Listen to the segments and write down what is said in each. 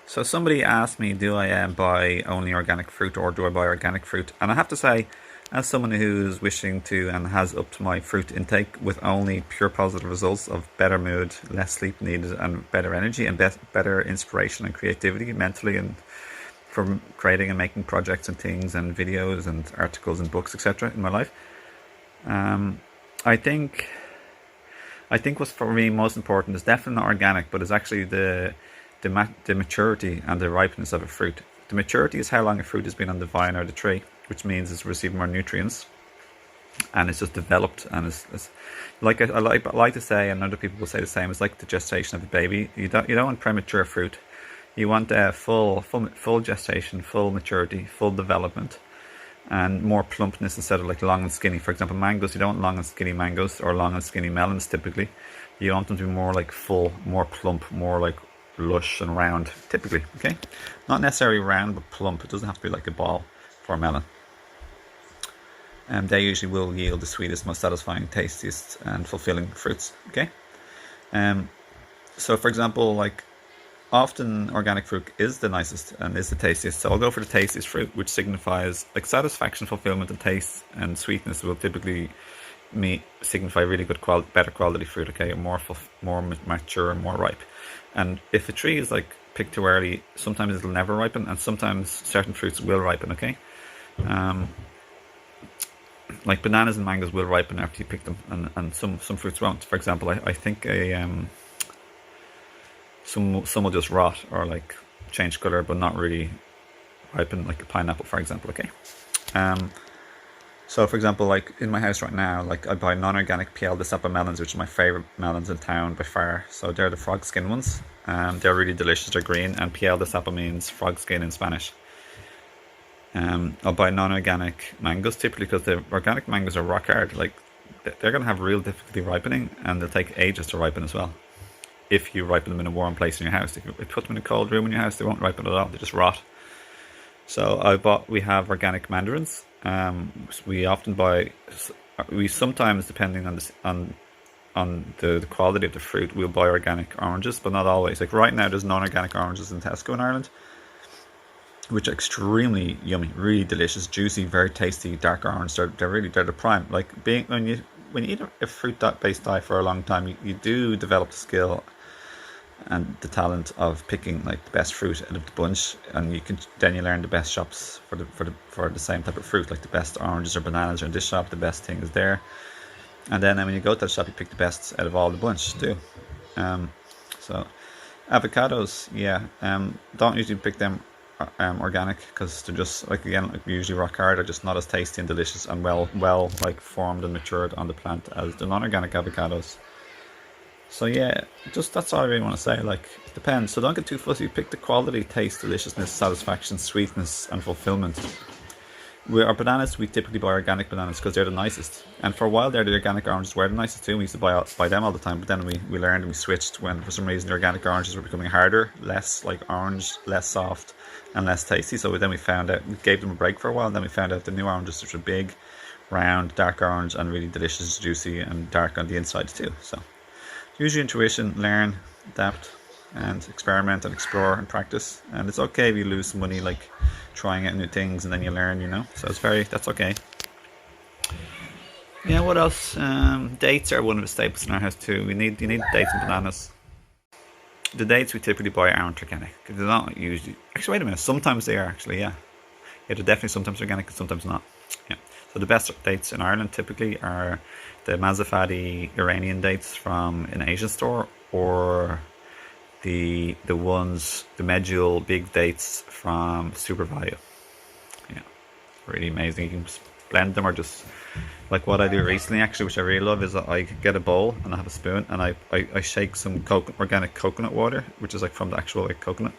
So somebody asked me, do I buy only organic fruit or do I buy organic fruit? And I have to say, as someone who's wishing to and has upped my fruit intake with only pure positive results of better mood, less sleep needed, and better energy and better inspiration and creativity mentally and from creating and making projects and things and videos and articles and books, etc. in my life. I think what's for me most important is definitely not organic, but is actually the maturity and the ripeness of a fruit. The maturity is how long a fruit has been on the vine or the tree, which means it's receiving more nutrients and it's just developed. And it's like I like to say, and other people will say the same, it's like the gestation of a baby. You don't want premature fruit. You want full gestation, full maturity, full development, and more plumpness instead of like long and skinny. For example, mangoes, you don't want long and skinny mangoes or long and skinny melons typically. You want them to be more like full, more plump, more like lush and round typically. Okay, not necessarily round but plump. It doesn't have to be like a ball for a melon. And they usually will yield the sweetest, most satisfying, tastiest and fulfilling fruits. Okay, so for example, like often organic fruit is the nicest and is the tastiest, so I'll go for the tastiest fruit, which signifies like satisfaction, fulfillment, and taste and sweetness will typically signify really good better quality fruit. Okay, more mature and more ripe. And if a tree is like picked too early, sometimes it'll never ripen, and sometimes certain fruits will ripen. Okay, like bananas and mangoes will ripen after you pick them, and some fruits won't. For example, I think some will just rot or like change color but not really ripen, like a pineapple for example. Okay, so for example, like in my house right now, like I buy non-organic Piel de Sapa melons, which are my favorite melons in town by far. So they're the frog skin ones. They're really delicious. They're green, and Piel de Sapa means frog skin in Spanish. I'll buy non-organic mangoes typically because the organic mangoes are rock hard. Like they're gonna have real difficulty ripening, and they'll take ages to ripen as well. If you ripen them in a warm place in your house, if you put them in a cold room in your house, they won't ripen at all. They just rot. So we have organic mandarins. We often buy. We sometimes, depending on the quality of the fruit, we'll buy organic oranges, but not always. Like right now, there's non-organic oranges in Tesco in Ireland, which are extremely yummy, really delicious, juicy, very tasty, dark orange. They're the prime. Like when you eat a fruit-based diet for a long time, you do develop the skill and the talent of picking like the best fruit out of the bunch, and you learn the best shops for the same type of fruit. Like the best oranges or bananas are in this shop, the best thing is there, and then when you go to the shop, you pick the best out of all the bunch too. So avocados, yeah, don't usually pick them organic because they're just like, again, like usually rock hard, are just not as tasty and delicious and well like formed and matured on the plant as the non-organic avocados. So yeah, just that's all I really want to say. Like it depends, so don't get too fussy. Pick the quality, taste, deliciousness, satisfaction, sweetness and fulfillment. With our bananas, we typically buy organic bananas because they're the nicest, and for a while there the organic oranges were the nicest too. We used to buy them all the time, but then we learned and we switched when for some reason the organic oranges were becoming harder, less like orange, less soft and less tasty. So then we found out, we gave them a break for a while, and then we found out the new oranges, which are big, round, dark orange and really delicious, juicy and dark on the inside too. So use your intuition, learn, adapt and experiment and explore and practice. And it's okay if you lose some money like trying out new things, and then you learn, so that's okay. Yeah, what else? Dates are one of the staples in our house too. You need dates and bananas. The dates we typically buy aren't organic. They're not usually. Actually, wait a minute. Sometimes they are actually. Yeah, they're definitely sometimes organic and sometimes not. Yeah. So the best dates in Ireland typically are the Mazafati Iranian dates from an Asian store, or the medjool big dates from Super Value. Yeah, really amazing. You can blend them, or just like what I do recently actually, which I really love, is that I get a bowl and I have a spoon and I shake some organic coconut water, which is like from the actual like coconut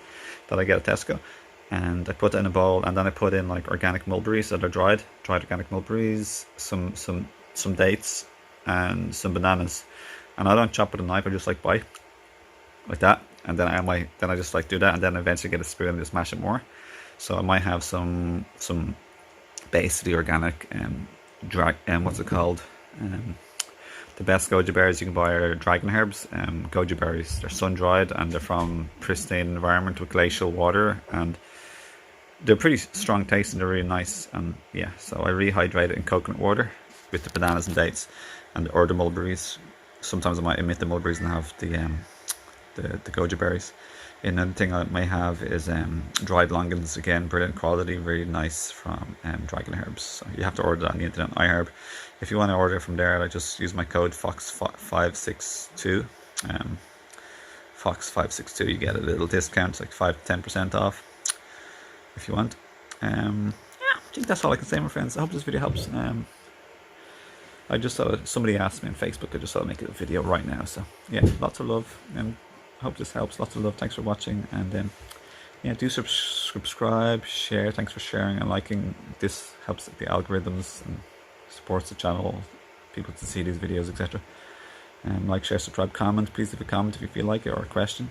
that I get at Tesco, and I put it in a bowl, and then I put in like organic mulberries that are dried organic mulberries, some dates and some bananas, and I don't chop with a knife. I just like bite like that, and then I just like do that, and then eventually get a spoon and just mash it more. So I might have some basically organic what's it called, The best goji berries you can buy are dragon herbs. Goji berries, they're sun dried and they're from pristine environment with glacial water, and they're pretty strong taste and they're really nice. And yeah, so I rehydrate it in coconut water with the bananas and dates, or the mulberries. Sometimes I might omit the mulberries and have the goji berries. Another thing I may have is dried longans, again brilliant quality, really nice, from dragon herbs. So you have to order that on the internet, iHerb. If you want to order from there, I just use my code FOX562. FOX562, you get a little discount, like 5 to 10% off if you want. Yeah, I think that's all I can say, my friends. I hope this video helps. I just thought, somebody asked me on Facebook, I just thought I'd make a video right now. So yeah, lots of love, and hope this helps. Lots of love. Thanks for watching, and yeah, do subscribe, share. Thanks for sharing and liking. This helps the algorithms and supports the channel, people to see these videos, etc. Like, share, subscribe, comment. Please leave a comment if you feel like it, or a question.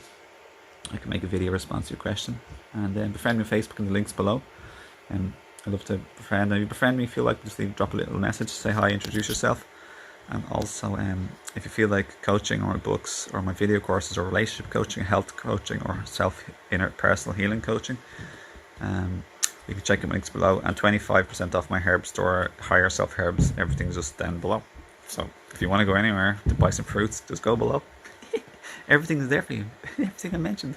I can make a video response to your question. And then befriend me on Facebook in the links below. I love to befriend. And if you befriend me, feel like, just drop a little message, say hi, introduce yourself. And also, if you feel like coaching, or books, or my video courses, or relationship coaching, health coaching, or inner personal healing coaching, you can check out my links below. And 25% off my herb store, Higher Yourself Herbs. Everything's just down below. So if you want to go anywhere to buy some fruits, just go below. Everything is there for you. Everything I mentioned.